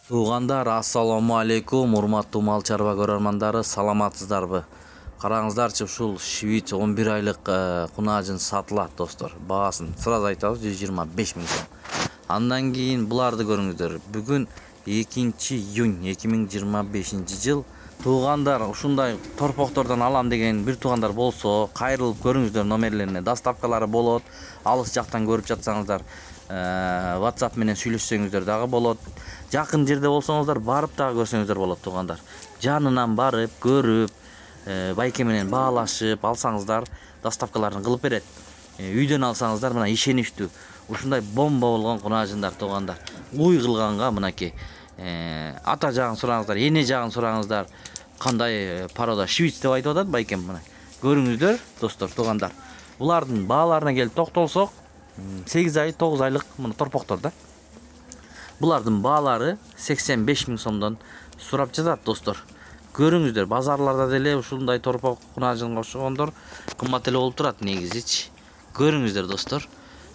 Туугандар, ассаламу алейкум, урматтуу мал чарба көрөрмандары, саламатсыздарбы? Караңыздарчы, ушул швиц 11 айлык кунажын сатылат, достор. Баасын сразу айтабыз, 125 миң сом. Андан кийин буларды көрүңүздөр. Бүгүн 2-июнь 2025 жыл. Туугандар, ушундай торпоктордон алам деген бир туугандар болсо, кайрылып көрүңүздөр, номерлерине доставкалары болот. Алыс жактан көрүп жатсаңыздар, WhatsApp менен сүйлөшсөңүздөр дагы болот. Жакын жерде болсоңуздар, барып дагы көрсөңүздөр болот, туугандар. Жанынан барып, көрүп, байке менен баалашып алсаңыздар, доставкаларын кылып берет. Үйдөн алсаңыздар, мына ишеничтүү. Ушундай бомба болгон кунажындар, туугандар. Уй кылганга мынакей. Ата жагын сураңыздар, эне жагын сураңыздар. Кандай порода швиц деп айтып атат байкем, мына. Көрүңүздөр, достор, туугандар. Булардын бааларына келип токтолсок, 8 ай, 9 айлык мына торпоктор да. Булардын баалары 85 миң сомдон сурап жатат, достор. Көрүңүздөр, базарларда деле ушундай торпок кунажынга окшогондор кымбат эле болуп турат негизичи. Көрүңүздөр, достор.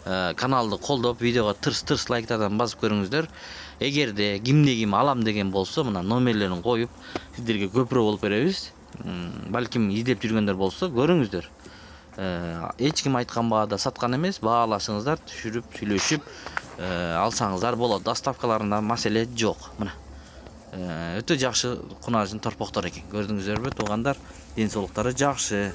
Каналды колдоп, видеого тырс лайктардан басып көрүңүздөр. Эгерде кимде ким алам деген болсо, мына номерлерин коюп, сиздерге көпүрө болуп беребиз. Балким издеп жүргөндөр болсо, көрүңүздөр. Эч ким айткан баада саткан эмес, баалашыңыздар, түшүрүп, сүйлөшүп алсаңыздар болот. Доставкаларында маселе жок. Мына. Өтө жакшы кунажын торпоктор экен. Көрдүңүздөрбү, туугандар? Ден соолуктары жакшы.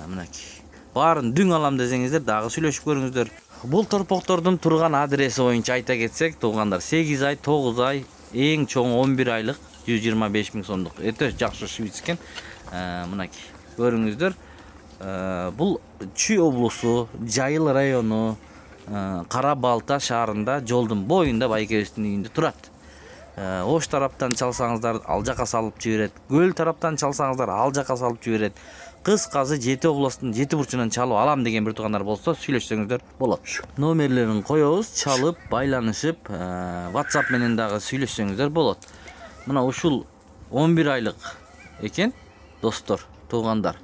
Мынакей. Баарын дүң алам десеңиздер, дагы сүйлөшүп көрүңүздөр. Бул торпоктордун турган адреси боюнча айта кетсек, туугандар, 8 ай, 9 ай, эң чоң 11 айлык 125 миң сомдук. Өтө жакшы швиц экен. Мынакей. Көрүңүздөр. Бул Чүй облусу, Жайыл району, Кара Балта шаарында, жолдун боюнда байкебиздин үйүндө турат. Ош тараптан чалсаңыздар, ал жака салып жиберет. Көл тараптан чалсаңыздар, ал жака салып жиберет. Кыскасы Жети областын Жети бурчунан чалып алам деген бир туугандар болсо, сүйлөшсөңүздөр болот. Номерлерин коебуз, чалып, байланышып, WhatsApp менен дагы сүйлөшсөңүздөр болот. Мына ушул 11 айлык экен, достор, туугандар.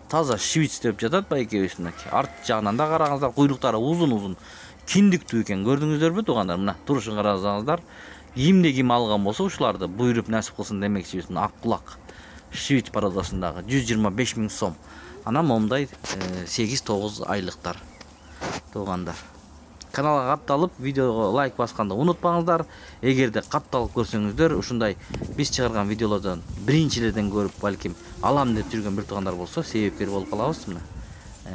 Таза швиц деп жатат байкебиз. Арт жагынан да караңыздар, куйруктары узун-узун, киндиктүү экен. Көрдүңүздөрбү, туугандар? Мына турушун карасаңыздар, кимде ким алган болсо, ушуларды буйруп насип кылсын демекчибиз. Ак кулак швиц породасындагы 125 миң сом. Анан момундай 8-9 айлыктар, туугандар. Каналга катталып, видеого лайк басканды унутпаңыздар. Эгерде катталып көрсөңүздөр, ушундай биз чыгарган видеолордон биринчилерден көрүп, балким алам деп жүргөн бир туугандар болсо, себепкер болуп калабыз. Мына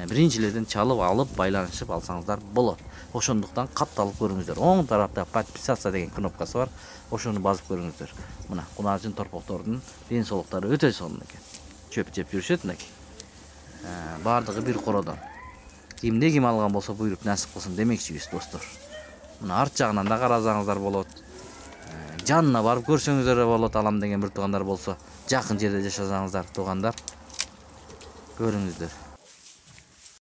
биринчилерден чалып алып, байланышып алсаңыздар болот. Ошондуктан катталып көрүңүздөр. Оң тарапта подписаться деген кнопкасы бар. Ошону басып көрүңүздөр. Мына кунажын торпоктордун ден соолуктары өтө сонун экен. Чөп жеп жүрүшөт мынакей. Бардыгы бир кородон. Кимде ким алган болсо буйруп насип кылсын демекчибиз, достор. Мына арт жагынан да карасаңыздар болот. Жанына барып көрсөңүздөр болот, алам деген бир туугандар болсо. Жакын жерде жашасаңыздар, туугандар. Көрүңүздөр.